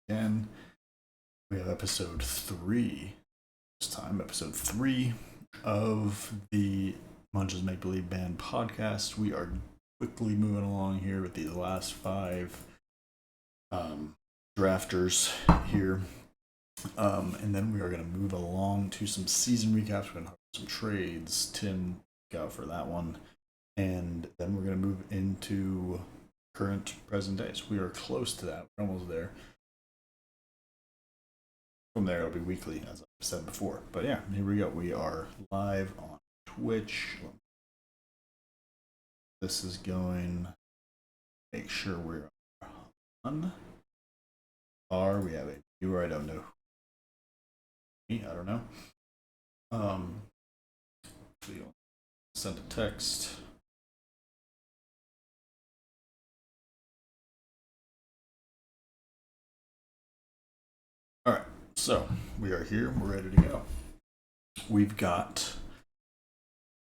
again. We have episode 3 this time, episode 3 of the Munch's Make Believe Band podcast. We are quickly moving along here with these last 5 drafters here. And then we are going to move along to some season recaps. We're going to have some trades. Tim, look out for that one. And then we're going to move into current present days. We are close to that. We're almost there. From there, it'll be weekly, as I've said before. But yeah, here we go. We are live on Twitch. This is going. Make sure we're on. We have a viewer. I don't know. I don't know. Send a text. All right. So we are here. We're ready to go. We've got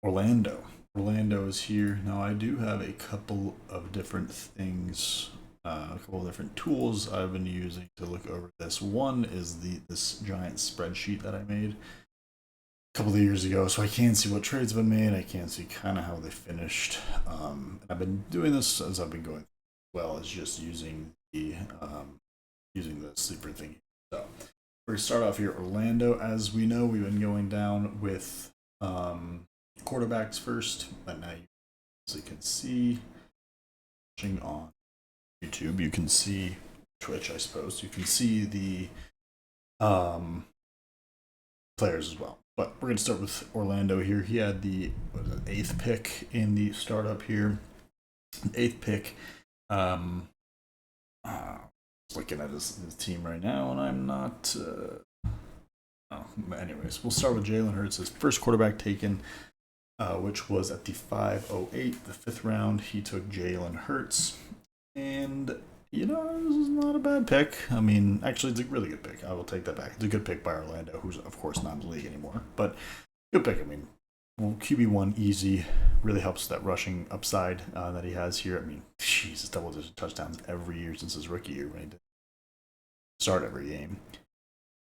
Orlando. Orlando is here. Now I do have a couple of different things, a couple of different tools I've been using to look over this. One is this giant spreadsheet that I made a couple of years ago, so I can see what trades have been made. I can see kind of how they finished. And I've been doing this as I've been going, well, as just using the sleeper thing. So we're gonna start off here. Orlando, as we know, we've been going down with quarterbacks first, but now you can see watching on YouTube. You can see Twitch, I suppose. You can see the players as well. But we're gonna start with Orlando here. He had the 8th pick in the startup here. 8th pick. Looking at his team right now, and I'm not. Anyways, we'll start with Jalen Hurts, his first quarterback taken, which was at the 508, the 5th round. He took Jalen Hurts, and this is not a bad pick. I mean, actually, it's a really good pick. I will take that back. It's a good pick by Orlando, who's of course not in the league anymore, but good pick. I mean, QB1 easy, really helps that rushing upside that he has here. I mean, Jesus, double-digit touchdowns every year since his rookie year when he did start every game.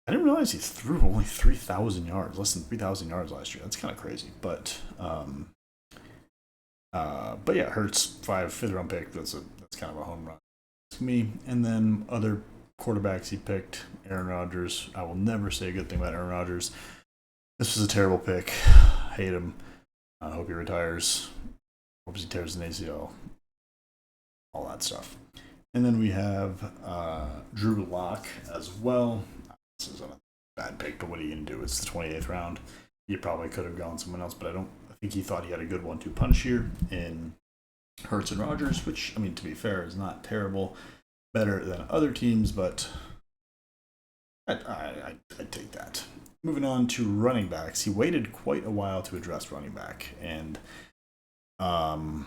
I didn't realize he threw only 3,000 yards, less than 3,000 yards last year. That's kind of crazy, but yeah, Hurts 5th round pick. That's kind of a home run to me. And then other quarterbacks he picked, Aaron Rodgers. I will never say a good thing about Aaron Rodgers. This was a terrible pick. Hate him. I hope he retires. Hope he tears an ACL. All that stuff. And then we have Drew Lock as well. This is a bad pick, but what are you going to do? It's the 28th round. He probably could have gone someone else, but I think he thought he had a good 1-2 punch here in Hurts and Rodgers, which, I mean, to be fair, is not terrible. Better than other teams, but I'd take that. Moving on to running backs. He waited quite a while to address running back, and I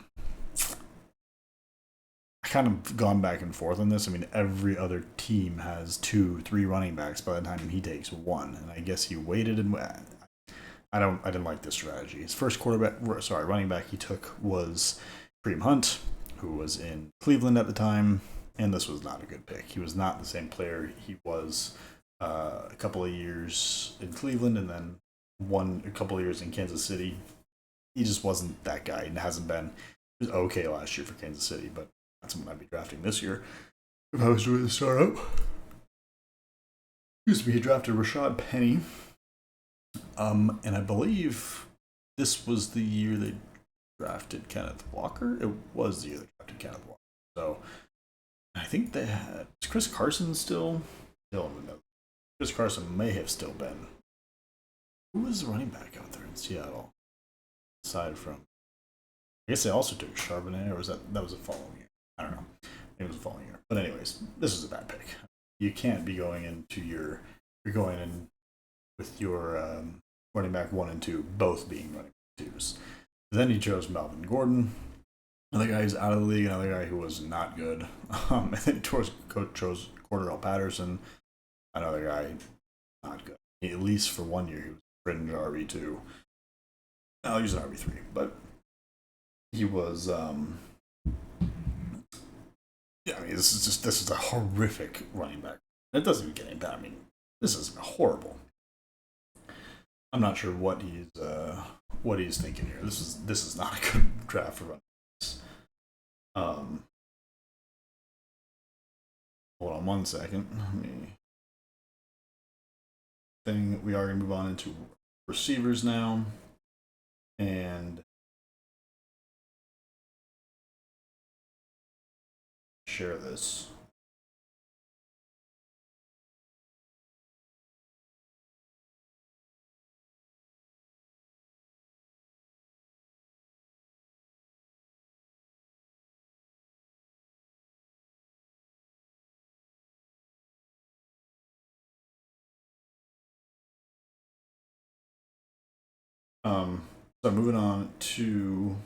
kind of gone back and forth on this. I mean, every other team has 2-3 running backs by the time he takes one, and I guess he waited and I didn't like this strategy. His first running back he took was Kareem Hunt, who was in Cleveland at the time, and this was not a good pick. He was not the same player he was a couple of years in Cleveland, and then a couple of years in Kansas City. He just wasn't that guy, and hasn't been. He was okay last year for Kansas City, but that's someone I'd be drafting this year if I was doing the startup. Excuse me. He drafted Rashad Penny, and I believe this was the year they drafted Kenneth Walker. It was the year they drafted Kenneth Walker. So I think they had. Is Chris Carson still? Dylan, no. Chris Carson may have still been. Who was the running back out there in Seattle? Aside from, I guess they also took Charbonnet, or was that was a following year? I don't know. It was a following year. But anyways, this is a bad pick. You can't be going into you're going in with your running back 1 and 2 both being running back 2s. Then he chose Melvin Gordon, another guy who's out of the league, another guy who was not good. And then he chose Cordarrelle Patterson, another guy not good. At least for 1 year, he was fringe RB2. I'll use an RB3, but he was. Yeah, I mean, this is a horrific running back. It doesn't even get any better. I mean, this is horrible. I'm not sure what he's thinking here. This is not a good draft for running backs. Hold on one second. We are going to move on into receivers now, and share this. So moving on to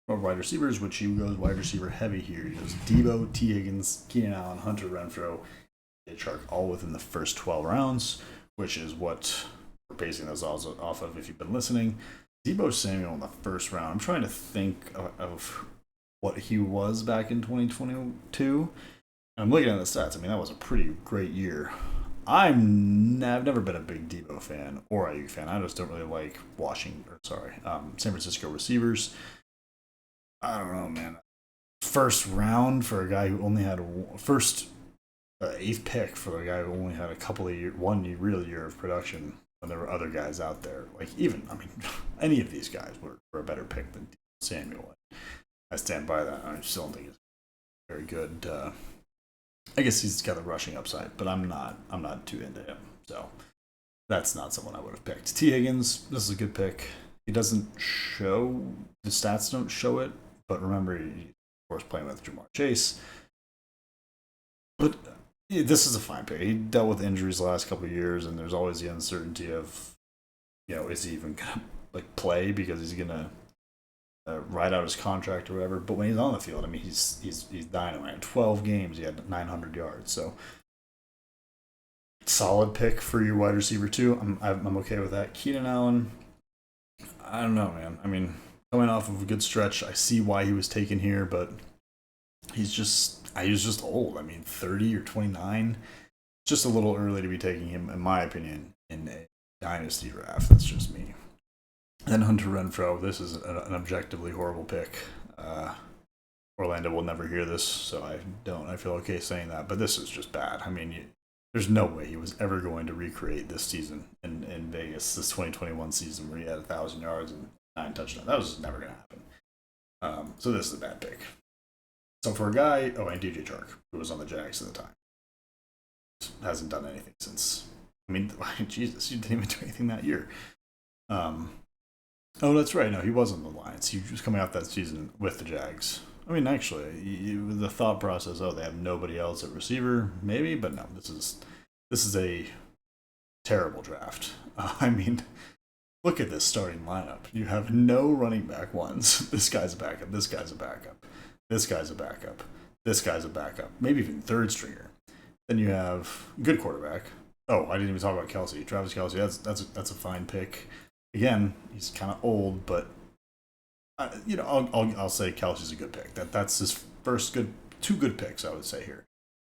wide receivers, which he goes wide receiver heavy here. He goes Debo, T. Higgins, Keenan Allen, Hunter Renfrow, Chark, all within the first 12 rounds, which is what we're basing those off of if you've been listening. Debo Samuel in the first round. I'm trying to think of what he was back in 2022. I'm looking at the stats. I mean, that was a pretty great year. I've never been a big Debo fan or Ayuk fan. I just don't really like San Francisco receivers. I don't know, man. First round for a guy who only had eighth pick for a guy who only had one real year of production when there were other guys out there. Any of these guys were a better pick than Samuel. I stand by that. I still don't think he's very good. I guess he's got a rushing upside, but I'm not too into him. So that's not someone I would have picked. T. Higgins, this is a good pick. He doesn't show, the stats don't show it, but remember, he's of course playing with Jamar Chase. But this is a fine pick. He dealt with injuries the last couple of years, and there's always the uncertainty of, is he even going to play because he's going to ride out his contract or whatever. But when he's on the field, I mean, he's dynamite. 12 games, he had 900 yards. So solid pick for your wide receiver too. I'm okay with that. Keenan Allen, I don't know, man. I mean, coming off of a good stretch, I see why he was taken here, but he was just old. I mean, 30 or 29. Just a little early to be taking him, in my opinion, in a dynasty draft. That's just me. And then Hunter Renfrow, this is an objectively horrible pick. Orlando will never hear this, so I feel okay saying that, but this is just bad. I mean, there's no way he was ever going to recreate this season in Vegas, this 2021 season where he had 1,000 yards and 9 touchdowns. That was just never going to happen. So this is a bad pick. So for a guy, and DJ Chark, who was on the Jags at the time, hasn't done anything since. I mean, Jesus, he didn't even do anything that year. Oh, that's right. No, he wasn't the Lions. He was coming off that season with the Jags. I mean, actually, the thought process, they have nobody else at receiver, maybe, but no, this is a terrible draft. I mean, look at this starting lineup. You have no running back ones. This guy's a backup. This guy's a backup. This guy's a backup. This guy's a backup. Maybe even third stringer. Then you have good quarterback. Oh, I didn't even talk about Kelsey. Travis Kelsey. That's a fine pick. Again, he's kind of old, but I'll say Kelsey's a good pick. That's his first two good picks, I would say here.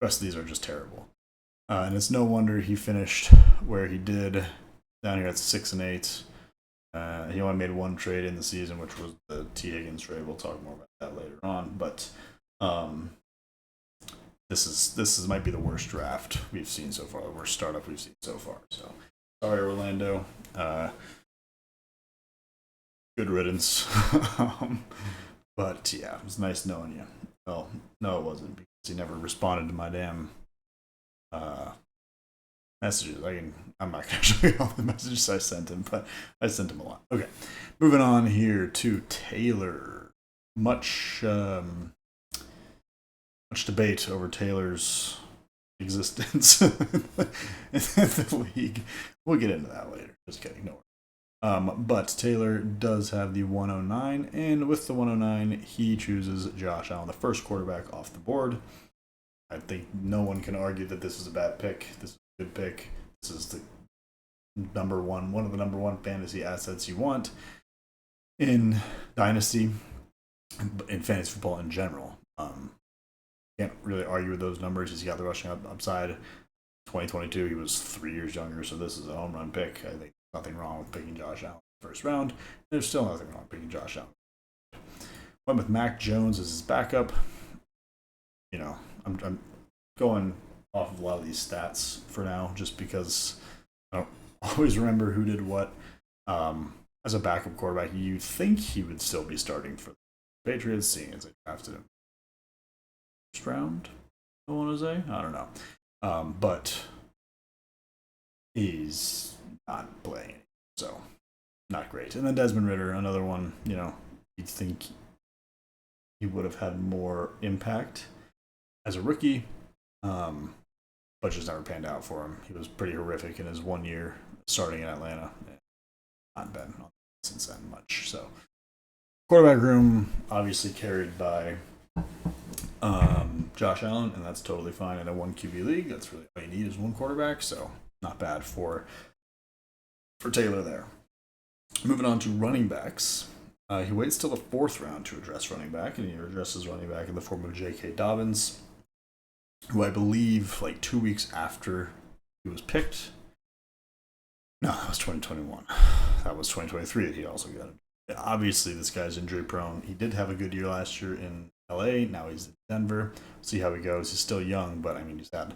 The rest of these are just terrible, and it's no wonder he finished where he did down here at 6-8. He only made one trade in the season, which was the T. Higgins trade. We'll talk more about that later on, but this might be the worst draft we've seen so far, the worst startup we've seen so far. So sorry, Orlando. Good riddance. But yeah, it was nice knowing you. Well, no, it wasn't, because he never responded to my damn messages. I'm not gonna show you all the messages I sent him, but I sent him a lot. Okay, moving on here to Taylor. Much debate over Taylor's existence in the league. We'll get into that later. Just kidding, no worries. But Taylor does have the 109, and with the 109, he chooses Josh Allen, the first quarterback off the board. I think no one can argue that this is a bad pick. This is a good pick. This is the one of the number one fantasy assets you want in Dynasty, in fantasy football in general. Can't really argue with those numbers. He's got the rushing upside. 2022, he was 3 years younger, so this is a home run pick. I think nothing wrong with picking Josh Allen first round. There's still nothing wrong with picking Josh Allen. Went with Mac Jones as his backup. You know, I'm going off of a lot of these stats for now, just because I don't always remember who did what. As a backup quarterback, you'd think he would still be starting for the Patriots, seeing as they drafted him first round. I want to say, I don't know, but he's not playing, so not great. And then Desmond Ridder, another one. You know, you'd think he would have had more impact as a rookie, but just never panned out for him. He was pretty horrific in his 1 year starting in Atlanta. Not been on since then much. So quarterback room obviously carried by Josh Allen, and that's totally fine in a 1 QB league. That's really all you need is one quarterback, so not bad for Taylor there. Moving on to running backs. He waits till the 4th round to address running back, and he addresses running back in the form of J.K. Dobbins, who I believe like 2 weeks after he was picked. No, that was 2021. That was 2023 that he also got it. Obviously, this guy's injury prone. He did have a good year last year in LA. Now he's in Denver. See how he goes. He's still young, but I mean, he's had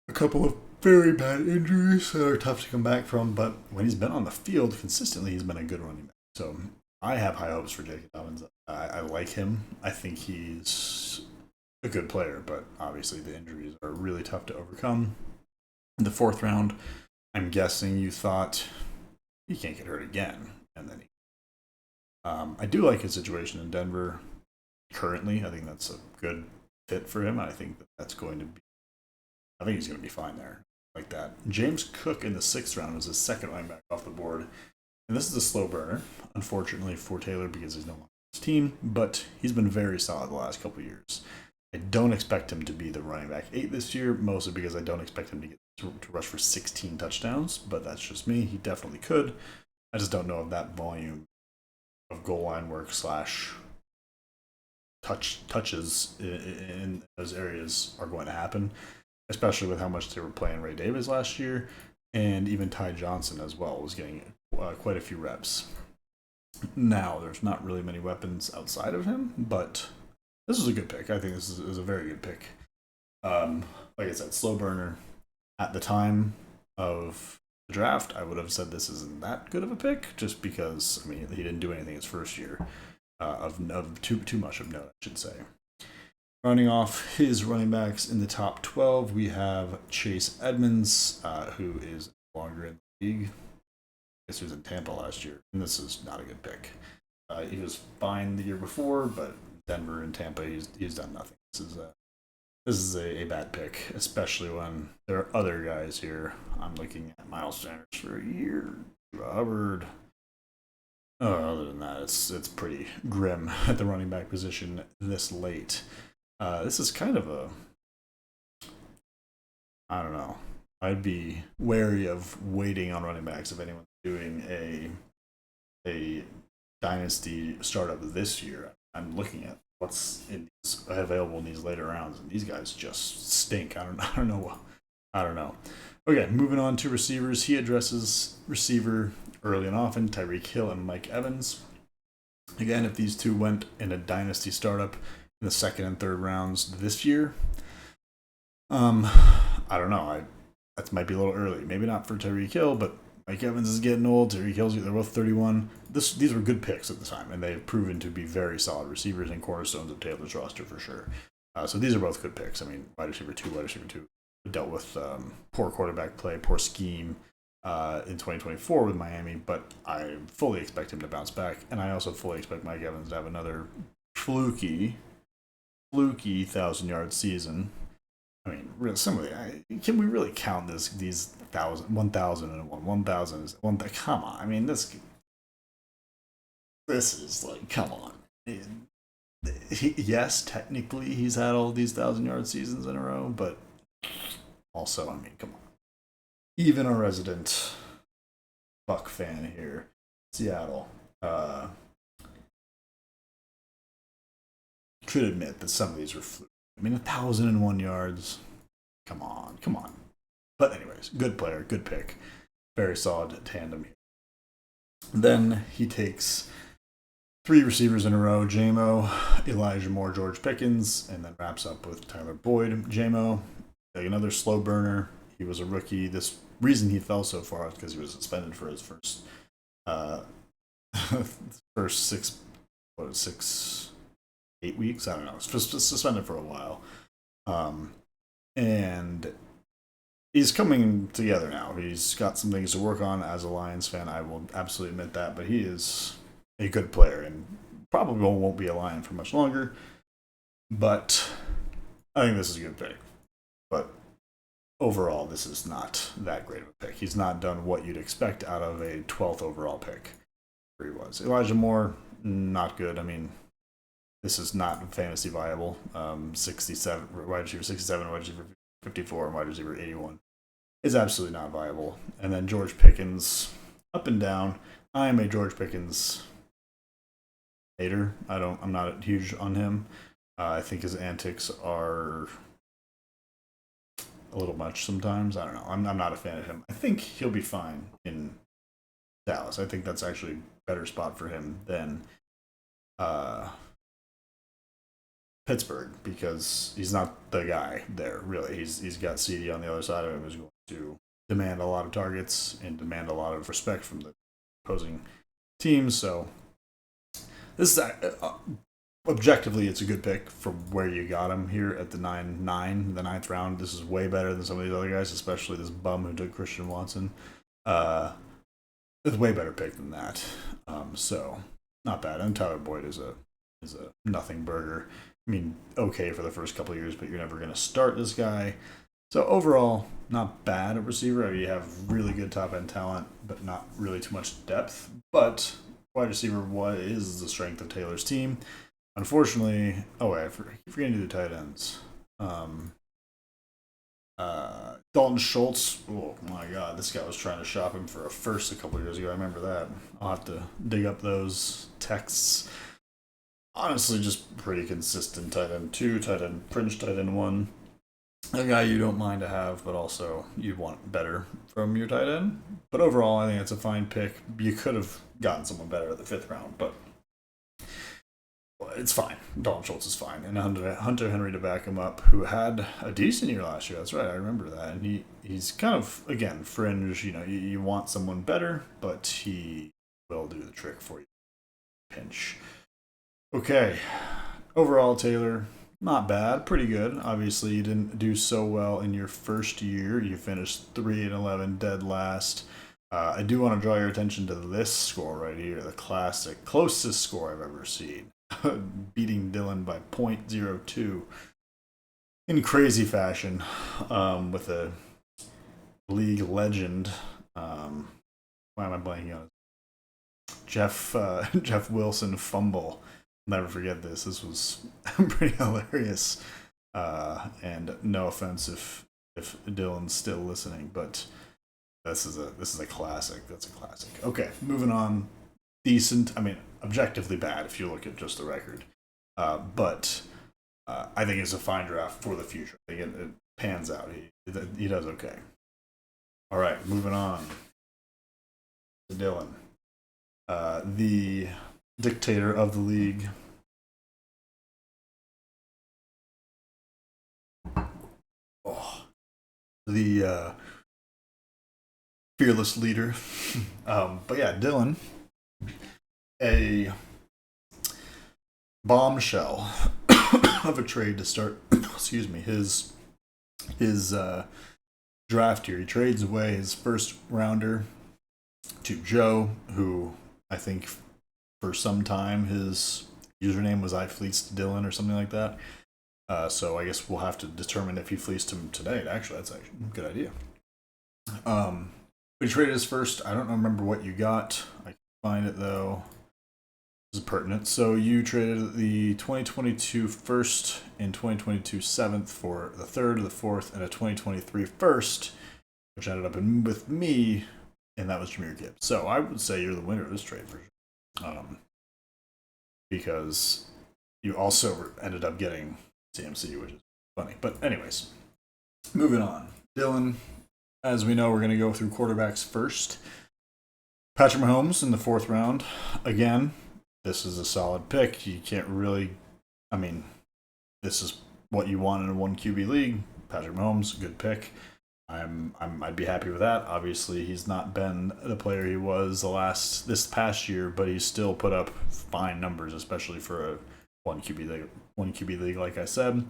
a couple of very bad injuries that are tough to come back from. But when he's been on the field consistently, he's been a good running back. So I have high hopes for J.K. Dobbins. I like him. I think he's a good player, but obviously the injuries are really tough to overcome. In the 4th round, I'm guessing you thought he can't get hurt again, and then I do like his situation in Denver currently. I think that's a good fit for him. I think that's going to be. I think he's going to be fine there, like that. James Cook in the 6th round was his second running back off the board, and this is a slow burner, unfortunately for Taylor because he's no longer on his team. But he's been very solid the last couple of years. I don't expect him to be the running back 8 this year, mostly because I don't expect him to get to rush for 16 touchdowns, but that's just me. He definitely could. I just don't know if that volume of goal line work / touches in those areas are going to happen, especially with how much they were playing Ray Davis last year, and even Ty Johnson as well was getting quite a few reps. Now, there's not really many weapons outside of him, but this is a good pick. I think this is a very good pick. Like I said, slow burner. At the time of the draft, I would have said this isn't that good of a pick, just because I mean he didn't do anything his first year of too much of note, I should say. Running off his running backs in the top 12, we have Chase Edmonds, who is no longer in the league. I guess he was in Tampa last year, and this is not a good pick. He was fine the year before, but Denver and Tampa, he's done nothing. This is a bad pick, especially when there are other guys here. I'm looking at Miles Sanders for a year, Hubbard. Other than that, it's pretty grim at the running back position this late. This is kind of I don't know. I'd be wary of waiting on running backs if anyone's doing a dynasty startup this year. I'm looking at what's available in these later rounds, and these guys just stink. I don't know. Okay, moving on to receivers. He addresses receiver early and often, Tyreek Hill and Mike Evans. Again, if these two went in a dynasty startup in the 2nd and 3rd rounds this year, I don't know. That might be a little early. Maybe not for Tyreek Hill, but Mike Evans is getting old. Tyreek Hill's, they're both 31. These were good picks at the time, and they've proven to be very solid receivers and cornerstones of Taylor's roster for sure. So these are both good picks. I mean, wide receiver 2 dealt with poor quarterback play, poor scheme in 2024 with Miami, but I fully expect him to bounce back, and I also fully expect Mike Evans to have another fluky 1,000-yard season. I mean, can we really count these 1,001? 1,000 is come on. I mean, this is like, come on. Yes, technically he's had all these 1,000-yard seasons in a row, but also, I mean, come on. Even a resident Buck fan here, Seattle, could admit that some of these were fluke. I mean, 1,001 yards. Come on, come on. But anyways, good player, good pick. Very solid tandem here. Then he takes 3 receivers in a row: J-Mo, Elijah Moore, George Pickens, and then wraps up with Tyler Boyd. J-Mo, like another slow burner. He was a rookie. This reason he fell so far is because he was suspended for his first 8 weeks. I don't know. Suspended for a while, and he's coming together now. He's got some things to work on as a Lions fan. I will absolutely admit that, but he is a good player and probably won't be a Lion for much longer. But I think this is a good pick. But overall, this is not that great of a pick. He's not done what you'd expect out of a 12th overall pick. Where he was. Elijah Moore, not good. I mean, this is not fantasy viable. 67 wide receiver, 67 wide receiver, 54 and wide receiver 81 is absolutely not viable. And then George Pickens, up and down. I am a George Pickens hater. I'm not huge on him. I think his antics are a little much sometimes. I don't know. I'm not a fan of him. I think he'll be fine in Dallas. I think that's actually a better spot for him than Pittsburgh, because he's not the guy there, really. He's got CD on the other side of him, who's going to demand a lot of targets and demand a lot of respect from the opposing teams. So this is objectively, it's a good pick from where you got him here at the 9-9, the 9th round. This is way better than some of these other guys, especially this bum who took Christian Watson. It's a way better pick than that. So not bad. And Tyler Boyd is a nothing burger. I mean, okay for the first couple of years, but you're never going to start this guy. So overall, not bad at receiver. I mean, you have really good top end talent, but not really too much depth. But wide receiver, what is the strength of Taylor's team? Unfortunately, I forget to do the tight ends. Dalton Schultz. Oh my God, this guy was trying to shop him for a first a couple years ago. I remember that. I'll have to dig up those texts. Honestly, just pretty consistent tight end 2, tight end Prince, tight end 1. A guy you don't mind to have, but also you want better from your tight end. But overall, I think it's a fine pick. You could have gotten someone better at the 5th round, but it's fine. Dalton Schultz is fine. And Hunter Henry to back him up, who had a decent year last year. That's right, I remember that. And he's kind of, again, fringe. You want someone better, but he will do the trick for you. Pinch. Okay. Overall, Taylor, not bad. Pretty good. Obviously, you didn't do so well in your first year. You finished 3-11, dead last. I do want to draw your attention to this score right here, the classic, closest score I've ever seen. Beating Dylan by 0.02 in crazy fashion, with a league legend. Why am I blanking on it? Jeff Wilson fumble. I'll never forget this. This was pretty hilarious. And no offense if Dylan's still listening, but this is a classic. That's a classic. Okay, moving on. Decent. I mean, objectively bad if you look at just the record. But I think it's a fine draft for the future. I think it pans out. He does okay. All right, moving on to Dylan, the dictator of the league. The fearless leader. But yeah, Dylan, a bombshell of a trade to start his draft here. He trades away his first rounder to Joe, who I think for some time his username was I fleeced Dylan or something like that. So I guess we'll have to determine if he fleeced him today. Actually, that's actually a good idea. He traded his first. I don't remember what you got. I can find it though. This is pertinent. So you traded the 2022 first and 2022 seventh for the third, the fourth, and a 2023 first, which ended up with me, and that was Jahmyr Gibbs. So I would say you're the winner of this trade for sure. Because you also ended up getting CMC, which is funny. But anyways, moving on. Dylan, as we know, we're going to go through quarterbacks first. Patrick Mahomes in the 4th round. Again, this is a solid pick. You can't really, I mean, this is what you want in a 1 QB league. Patrick Mahomes, good pick. I'd be happy with that. Obviously, he's not been the player he was this past year, but he's still put up fine numbers, especially for a 1 QB league. 1 QB league, like I said.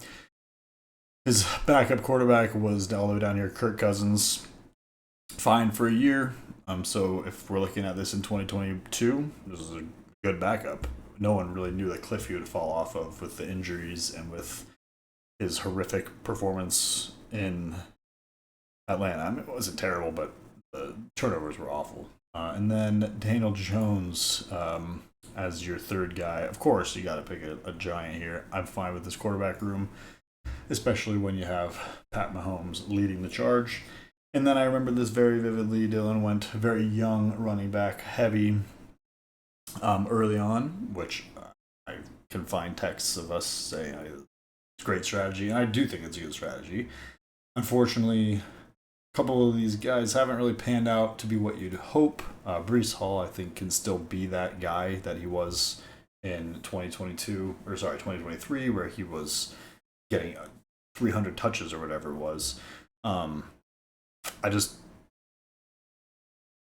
His backup quarterback was all the way down here, Kirk Cousins. Fine for a year. So if we're looking at this in 2022, this is a good backup. No one really knew the cliff he would fall off of with the injuries and with his horrific performance in Atlanta. I mean, it wasn't terrible, but the turnovers were awful. And then Daniel Jones as your 3rd guy. Of course, you got to pick a giant here. I'm fine with this quarterback room, especially when you have Pat Mahomes leading the charge. And then I remember this very vividly. Dylan went very young running back heavy early on, which I can find texts of us saying it's a great strategy, and I do think it's a good strategy. Unfortunately, a couple of these guys haven't really panned out to be what you'd hope. Breece Hall, I think, can still be that guy that he was in 2023, where he was getting 300 touches or whatever it was.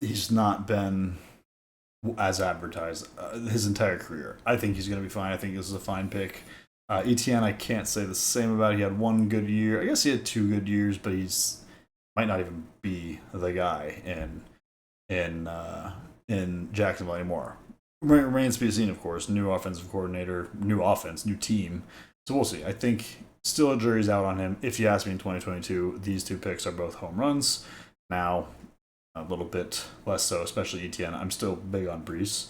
He's not been as advertised his entire career. I think he's going to be fine. I think this is a fine pick. ETN, I can't say the same about. He had 1 good year. I guess he had 2 good years, but he's might not even be the guy in Jacksonville anymore. Remains to be seen, of course. New offensive coordinator, new offense, new team. So we'll see. I think still a jury's out on him. If you ask me in 2022, these 2 picks are both home runs. Now, a little bit less so, especially ETN. I'm still big on Breece.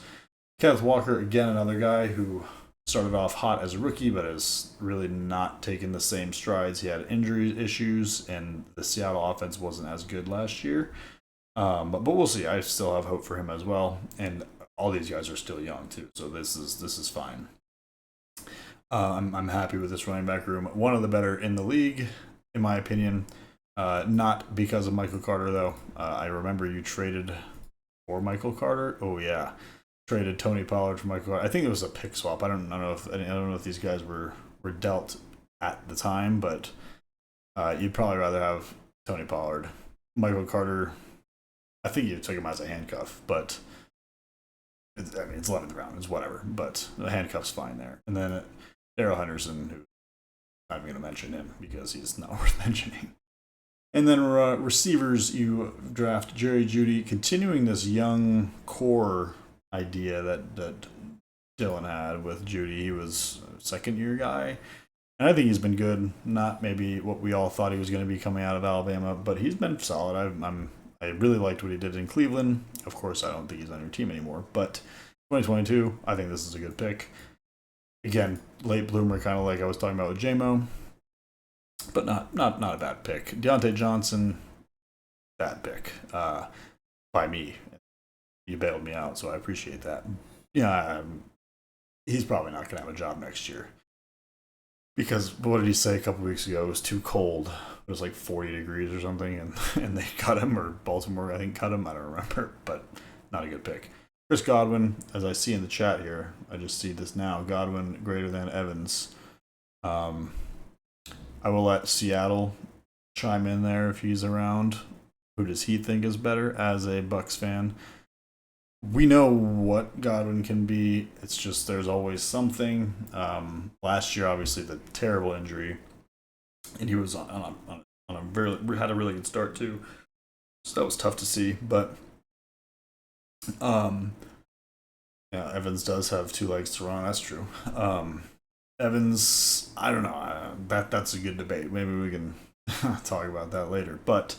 Kenneth Walker, again, another guy who started off hot as a rookie, but has really not taken the same strides. He had injury issues, and the Seattle offense wasn't as good last year. But we'll see. I still have hope for him as well. And all these guys are still young, too. So this is fine. I'm happy with this running back room. One of the better in the league, in my opinion. Not because of Michael Carter, though. I remember you traded for Michael Carter. Oh, yeah. Traded Tony Pollard for Michael Carter. I think it was a pick swap. I don't know if these guys were dealt at the time, but you'd probably rather have Tony Pollard. Michael Carter, I think you took him as a handcuff, but it's 11th round. It's whatever, but the handcuff's fine there. And then Darrell Henderson, who I'm not going to mention him because he's not worth mentioning. And then receivers, you draft Jerry Jeudy, continuing this young core idea that Dylan had with Jeudy. He was a 2nd-year guy, and I think he's been good. Not maybe what we all thought he was going to be coming out of Alabama, but he's been solid. I really liked what he did in Cleveland. Of course, I don't think he's on your team anymore, but 2022, I think this is a good pick. Again, late bloomer, kind of like I was talking about with J-Mo, but not a bad pick. Deontay Johnson, bad pick by me. You bailed me out, so I appreciate that. Yeah, he's probably not going to have a job next year. Because what did he say a couple weeks ago? It was too cold. It was like 40 degrees or something, and they cut him, or Baltimore, I think, cut him. I don't remember, but not a good pick. Chris Godwin, as I see in the chat here, I just see this now. Godwin greater than Evans. I will let Seattle chime in there if he's around. Who does he think is better as a Bucs fan? We know what Godwin can be. It's just there's always something. Last year, obviously, the terrible injury, and he was on a had a really good start too. So that was tough to see. But yeah, Evans does have 2 legs to run. That's true. Evans, I don't know. That's a good debate. Maybe we can talk about that later. But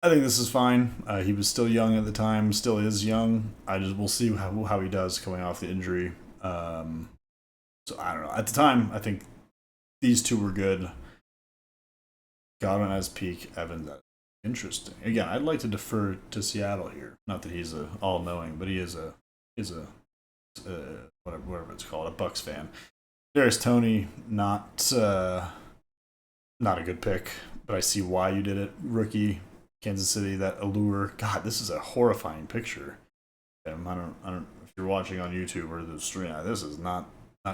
I think this is fine. He was still young at the time, still is young. We'll see how he does coming off the injury. So I don't know. At the time, I think these 2 were good. Godwin has peak, Evans. Interesting. Again, I'd like to defer to Seattle here. Not that he's a all-knowing, but he is a whatever it's called, a Bucs fan. Darius Toney, not not a good pick, but I see why you did it. Rookie, Kansas City, that allure. God, this is a horrifying picture. I don't. If you're watching on YouTube or the stream, this is not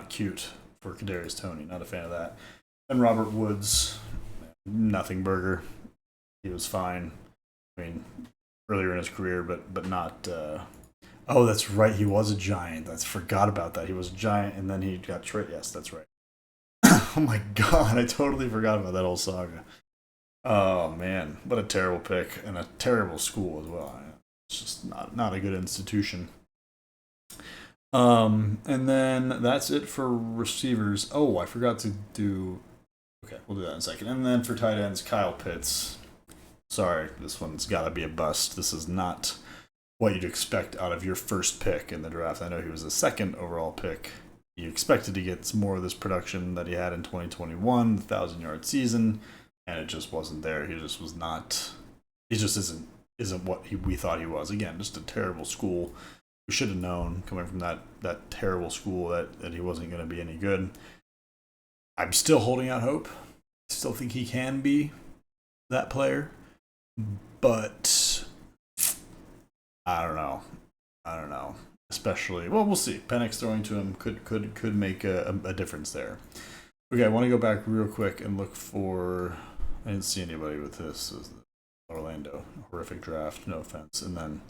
cute for Kadarius Toney. Not a fan of that. And Robert Woods, nothing burger. He was fine. I mean, earlier in his career, but not. Oh, that's right. He was a Giant. I forgot about that. He was a Giant, and then he got traded. Yes, that's right. Oh my God, I totally forgot about that whole saga. Oh man, what a terrible pick and a terrible school as well. It's just not a good institution. And then that's it for receivers. Oh, I forgot to do. Okay, we'll do that in a second. And then for tight ends, Kyle Pitts. Sorry, this one's got to be a bust. This is not what you'd expect out of your first pick in the draft. I know he was a second overall pick. You expected to get some more of this production that he had in 2021, the 1,000-yard season, and it just wasn't there. He just was not. He just isn't what we thought he was. Again, just a terrible school. We should have known coming from that terrible school that he wasn't going to be any good. I'm still holding out hope. Still think he can be that player, but I don't know. Especially, well, we'll see. Penix throwing to him could make a difference there. Okay, I want to go back real quick and look for. I didn't see anybody with this. Orlando, horrific draft. No offense. And then,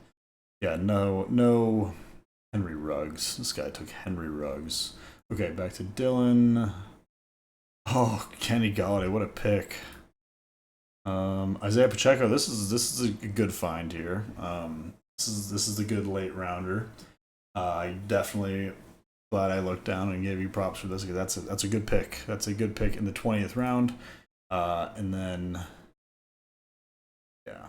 yeah, no Henry Ruggs. This guy took Henry Ruggs. Okay, back to Dylan. Oh, Kenny Galladay, what a pick. Isaiah Pacheco. This is a good find here. This is a good late rounder. I definitely glad I looked down and gave you props for this because that's a good pick. That's a good pick in the 20th round. And then, yeah,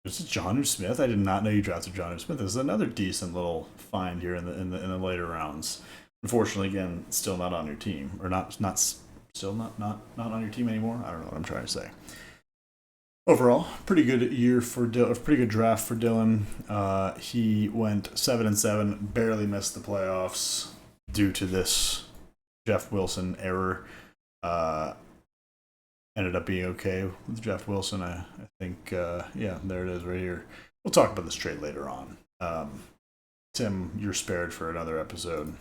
this is Jonnu Smith. I did not know you drafted Jonnu Smith. This is another decent little find here in the later rounds. Unfortunately, again, still not on your team, or not on your team anymore. I don't know what I'm trying to say. Overall, pretty good year for Dylan. Pretty good draft for Dylan. He went 7-7, barely missed the playoffs due to this Jeff Wilson error. Ended up being okay with Jeff Wilson. I think, yeah, there it is right here. We'll talk about this trade later on. Tim, you're spared for another episode.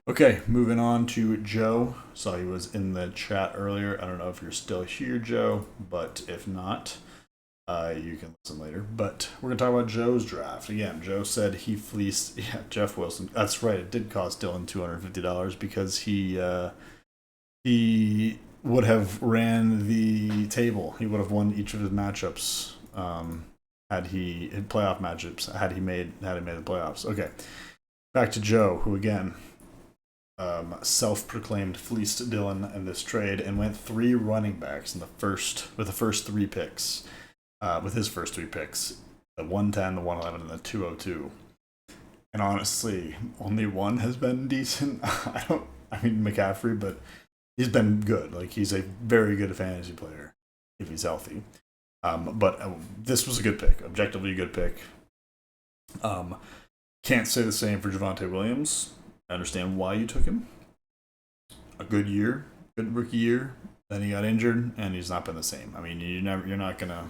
Okay, moving on to Joe. Saw he was in the chat earlier. I don't know if you're still here, Joe, but if not, you can listen later. But we're going to talk about Joe's draft. Again, Joe said he fleeced Jeff Wilson. That's right, it did cost Dylan $250 because he would have ran the table. He would have won each of his matchups had he made the playoffs. Okay, back to Joe, who again self-proclaimed fleeced Dylan in this trade and went 3 running backs with the first 3 picks. With his first 3 picks, the 110, the 111, and the 202. And honestly, only one has been decent. McCaffrey, but he's been good. Like, he's a very good fantasy player if he's healthy. But this was a good pick, objectively a good pick. Can't say the same for Javonte Williams. I understand why you took him. A good year, good rookie year. Then he got injured, and he's not been the same. I mean, you're not gonna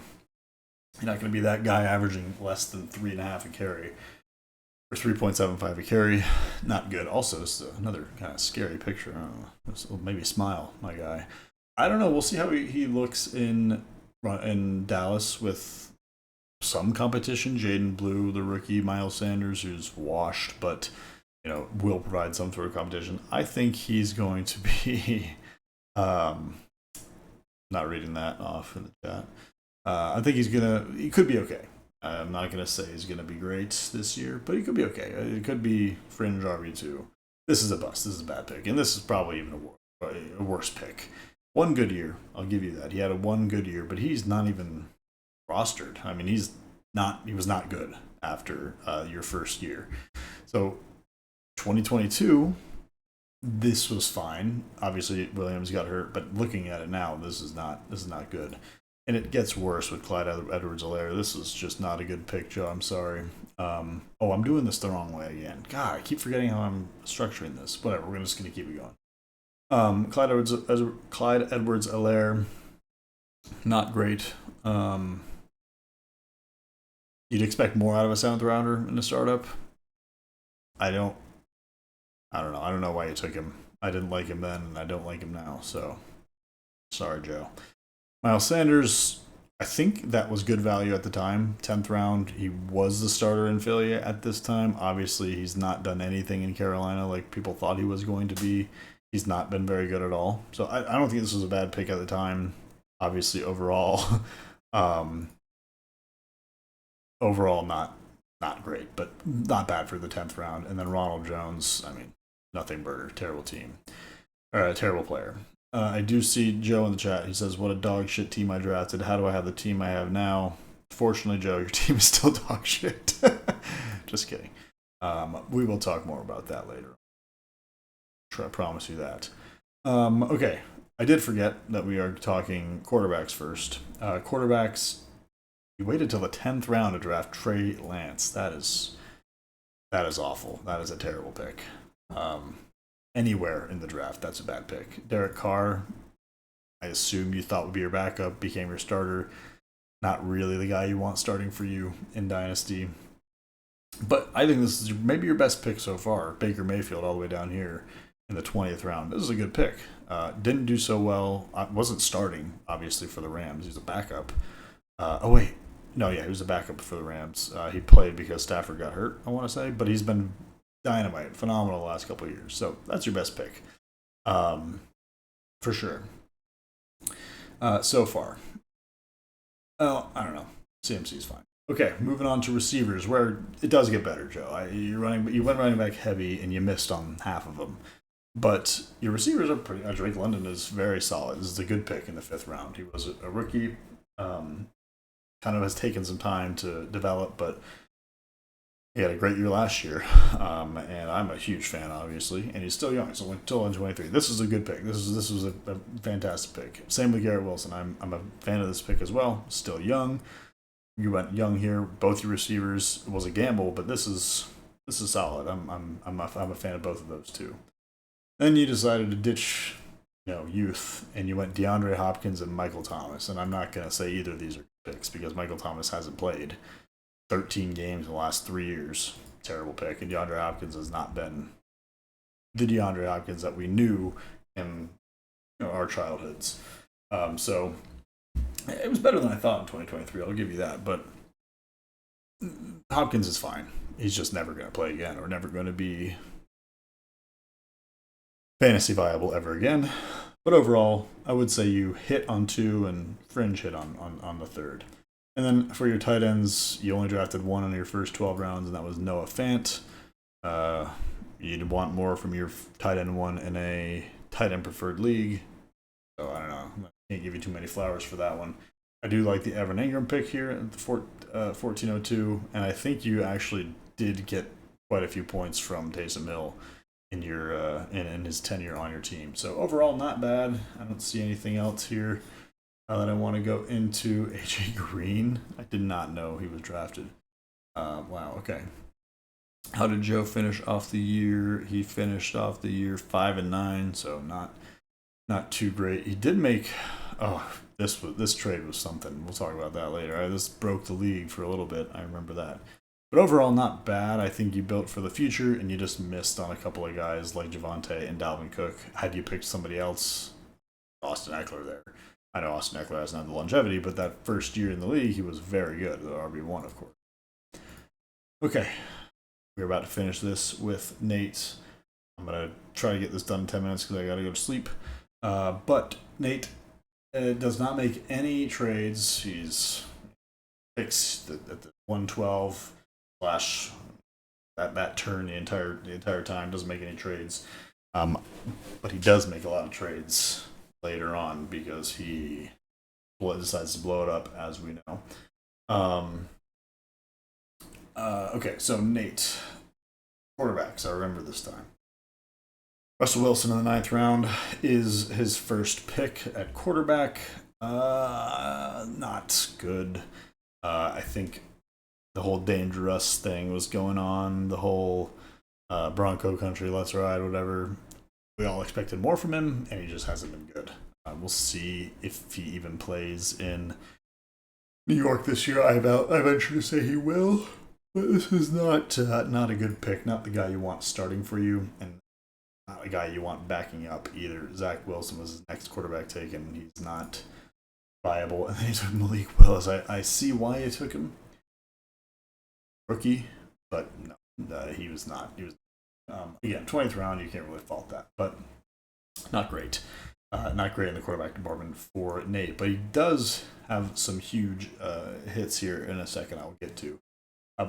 be that guy averaging less than 3.5 a carry or 3.75 a carry. Not good. Also, this is another kind of scary picture. I don't know. Maybe smile, my guy. I don't know. We'll see how he looks in Dallas with some competition. Jaden Blue, the rookie, Miles Sanders, who's washed, but will provide some sort of competition. I think he's going to be not reading that off in the chat. I think he could be okay. I'm not going to say he's going to be great this year, but he could be okay. It could be fringe RB2. This is a bust. This is a bad pick, and this is probably even a worse pick. One good year, I'll give you that. He had one good year, but he's not even rostered. I mean, he was not good after your first year. So 2022, this was fine. Obviously, Williams got hurt, but looking at it now, this is not good. And it gets worse with Clyde Edwards-Helaire. This is just not a good pick, Joe. I'm sorry. I'm doing this the wrong way again. God, I keep forgetting how I'm structuring this. Whatever, we're just going to keep it going. Clyde Edwards-Helaire, not great. You'd expect more out of a seventh rounder in a startup. I don't. I don't know. I don't know why you took him. I didn't like him then, and I don't like him now. So sorry, Joe. Miles Sanders. I think that was good value at the time. 10th round. He was the starter in Philly at this time. Obviously, he's not done anything in Carolina like people thought he was going to be. He's not been very good at all. So I don't think this was a bad pick at the time. Obviously, overall, um, overall not great, but not bad for the 10th round. And then Ronald Jones, I mean, nothing burger, terrible team, or a terrible player. I do see Joe in the chat. He says, "What a dog shit team I drafted. How do I have the team I have now?" Fortunately, Joe, your team is still dog shit. Just kidding. We will talk more about that later. I promise you that. Okay, I did forget that we are talking quarterbacks first. Quarterbacks. You waited till the 10th round to draft Trey Lance. That is awful. That is a terrible pick. Anywhere in the draft, that's a bad pick. Derek Carr, I assume you thought would be your backup, became your starter. Not really the guy you want starting for you in Dynasty. But I think this is maybe your best pick so far. Baker Mayfield all the way down here in the 20th round. This is a good pick. Didn't do so well. Wasn't starting, obviously, for the Rams. He's a backup. Oh, wait. No, yeah, he was a backup for the Rams. He played because Stafford got hurt, I want to say. But he's been dynamite, phenomenal the last couple of years. So that's your best pick. For sure. So far. Oh, I don't know. CMC's fine. Okay, moving on to receivers, where it does get better, Joe. You went running back heavy, and you missed on half of them. But your receivers are pretty. Drake London is very solid. This is a good pick in the 5th round. He was a rookie. Kind of has taken some time to develop, but he had a great year last year. And I'm a huge fan, obviously. And he's still young, so still on 23. This is a good pick. This was a fantastic pick. Same with Garrett Wilson. I'm a fan of this pick as well. Still young. You went young here. Both your receivers. It was a gamble, but this is solid. I'm a fan of both of those too. Then you decided to ditch, youth, and you went DeAndre Hopkins and Michael Thomas. And I'm not gonna say either of these are picks because Michael Thomas hasn't played 13 games in the last 3 years. Terrible pick, and DeAndre Hopkins has not been the DeAndre Hopkins that we knew in our childhoods. So it was better than I thought in 2023. I'll give you that, but Hopkins is fine. He's just never going to play again, or never going to be fantasy viable ever again. But overall, I would say you hit on 2 and fringe hit on the 3rd. And then for your tight ends, you only drafted 1 in your first 12 rounds, and that was Noah Fant. You'd want more from your tight end 1 in a tight end preferred league. So I don't know. I can't give you too many flowers for that one. I do like the Evan Ingram pick here at the 1402, and I think you actually did get quite a few points from Taysom Hill in your in his tenure on your team. So overall, not bad. I don't see anything else here that I want to go into. AJ Green. I did not know he was drafted. Wow. Okay. How did Joe finish off the year? He finished off the year 5-9, so not too great. He did make. Oh, this trade was something. We'll talk about that later. This broke the league for a little bit. I remember that. But overall, not bad. I think you built for the future, and you just missed on a couple of guys like Javonte and Dalvin Cook. Had you picked somebody else, Austin Eckler there. I know Austin Eckler hasn't had the longevity, but that first year in the league, he was very good. The RB1, of course. Okay, we're about to finish this with Nate. I'm going to try to get this done in 10 minutes because I got to go to sleep. But Nate does not make any trades. He's fixed at the 112 slash that turn the entire time. Doesn't make any trades. But he does make a lot of trades later on because he decides to blow it up, as we know. Okay, so Nate, quarterbacks. I remember this time. Russell Wilson in the 9th round is his first pick at quarterback. Not good. I think the whole dangerous thing was going on. The whole Bronco country, let's ride, whatever. we all expected more from him, and he just hasn't been good. We'll see if he even plays in New York this year. I venture to say he will, but this is not a good pick. Not the guy you want starting for you, and not a guy you want backing up either. Zach Wilson was his next quarterback taken. He's not viable, and then he took Malik Willis. I see why you took him, rookie, but no, he was not. He was again 20th round. You can't really fault that, but not great. Not great in the quarterback department for Nate, but he does have some huge hits here in a second I'll get to.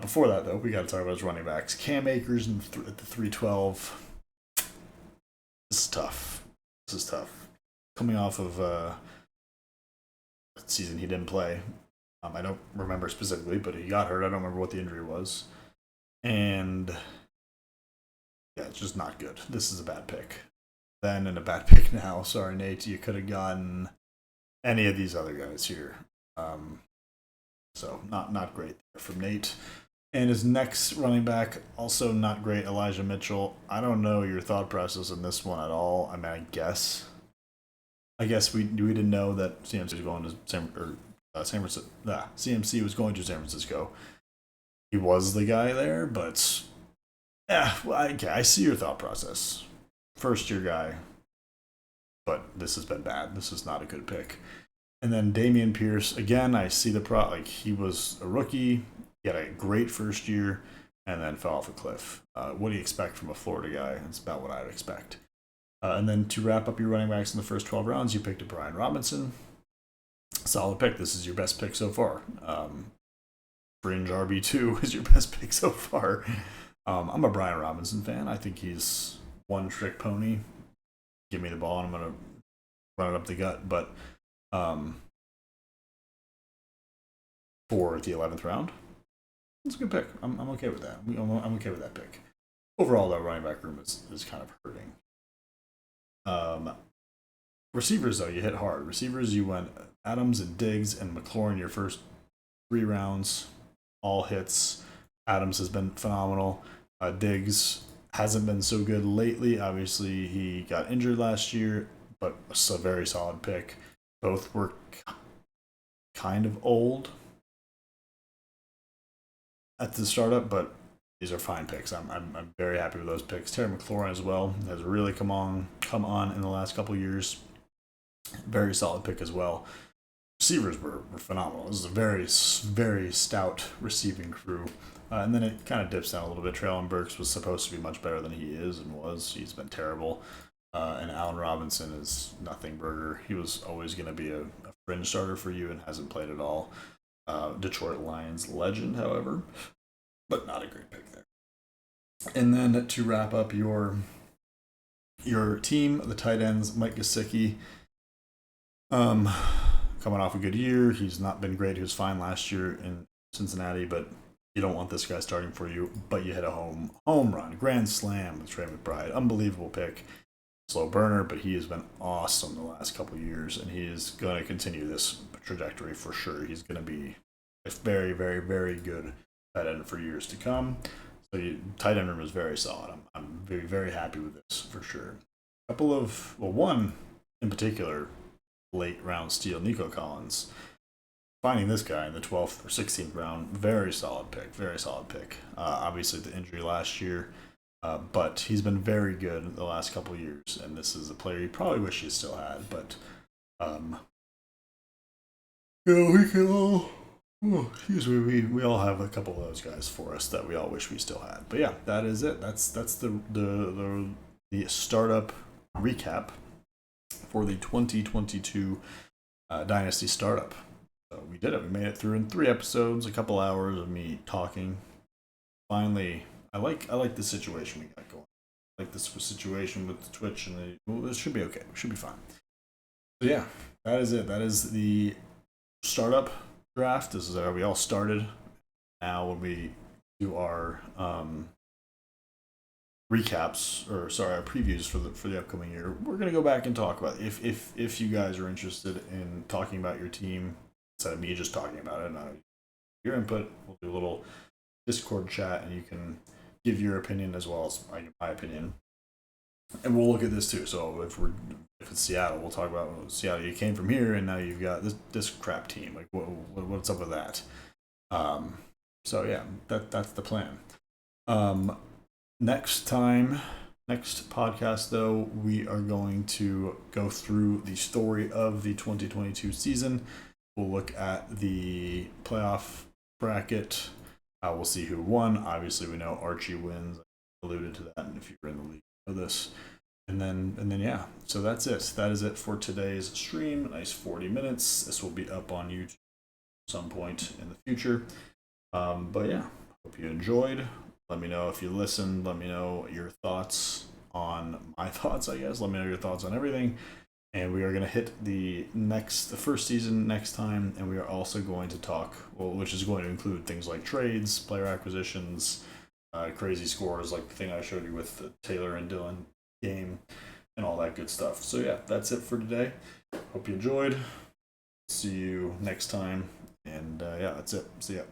Before that, though, we got to talk about his running backs. Cam Akers at the 312. This is tough. Coming off of a season he didn't play. I don't remember specifically, but he got hurt. I don't remember what the injury was. And yeah, it's just not good. This is a bad pick. Then and a bad pick now. Sorry, Nate. You could have gotten any of these other guys here. So not great there from Nate. And his next running back, also not great, Elijah Mitchell. I don't know your thought process in this one at all. I mean, I guess we didn't know that CMC was going to San Francisco. CMC was going to San Francisco. He was the guy there, but yeah, well, I see your thought process. First year guy, but this has been bad. This is not a good pick. And then Dameon Pierce, again, I see he was a rookie. He had a great first year and then fell off a cliff. What do you expect from a Florida guy? That's about what I would expect. And then to wrap up your running backs in the first 12 rounds, you picked a Brian Robinson. Solid pick. This is your best pick so far. Fringe RB2 is your best pick so far. I'm a Brian Robinson fan. I think he's one trick pony. Give me the ball and I'm going to run it up the gut. But for the 11th round, it's a good pick. I'm okay with that. I'm okay with that pick. Overall, though, running back room is kind of hurting. Receivers, though, you hit hard. Receivers, you went Adams and Diggs and McLaurin your first 3 rounds. All hits. Adams has been phenomenal. Diggs hasn't been so good lately. Obviously, he got injured last year, but it's a very solid pick. Both were kind of old at the startup, but these are fine picks. I'm very happy with those picks. Terry McLaurin as well has really come on in the last couple of years. Very solid pick as well. Receivers were phenomenal. This is a very, very stout receiving crew. And then it kind of dips down a little bit. Treylon Burks was supposed to be much better than he is and was. He's been terrible. And Allen Robinson is nothing burger. He was always going to be a fringe starter for you and hasn't played at all. Detroit Lions legend, however, but not a great pick there. And then to wrap up your team, the tight ends, Mike Gesicki, coming off a good year. He's not been great. He was fine last year in Cincinnati, but you don't want this guy starting for you. But you hit a home run, grand slam with Trey McBride. Unbelievable pick. Slow burner, but he has been awesome the last couple of years, and he is going to continue this trajectory for sure. He's going to be a very, very, very good tight end for years to come. So tight end room is very solid. I'm very, very happy with this for sure. One in particular, late round steal, Nico Collins. Finding this guy in the 12th or 16th round, very solid pick. Obviously, the injury last year. But he's been very good the last couple of years, and this is a player you probably wish you still had. But we can all, we all have a couple of those guys for us that we all wish we still had. But yeah, that is it. That's the startup recap for the 2022 Dynasty startup. So we did it. We made it through in 3 episodes, a couple hours of me talking. Finally. I like the situation we got going. I like this situation with the Twitch and this should be okay. We should be fine. So yeah, that is it. That is the startup draft. This is how we all started. Now when we do our recaps, our previews for the upcoming year, we're gonna go back and talk about it. If you guys are interested in talking about your team instead of me just talking about it, your input. We'll do a little Discord chat and you can give your opinion as well as my opinion. and we'll look at this too. So if it's Seattle, we'll talk about Seattle. You came from here, and now you've got this crap team. Like, what's up with that? So yeah, that's the plan. Um, next podcast though, we are going to go through the story of the 2022 season. We'll look at the playoff bracket. We'll see who won. Obviously, we know Archie wins. I alluded to that, and if you're in the league, you know this. And then yeah, so that's it. That is it for today's stream. Nice 40 minutes. This will be up on YouTube at some point in the future. But yeah, hope you enjoyed. Let me know if you listened. Let me know your thoughts on my thoughts, I guess. Let me know your thoughts on everything. And we are going to hit the first season next time, and we are also going to talk, which is going to include things like trades, player acquisitions, crazy scores, like the thing I showed you with the Taylor and Dylan game, and all that good stuff. So yeah, that's it for today. Hope you enjoyed. See you next time, and yeah, that's it. See ya.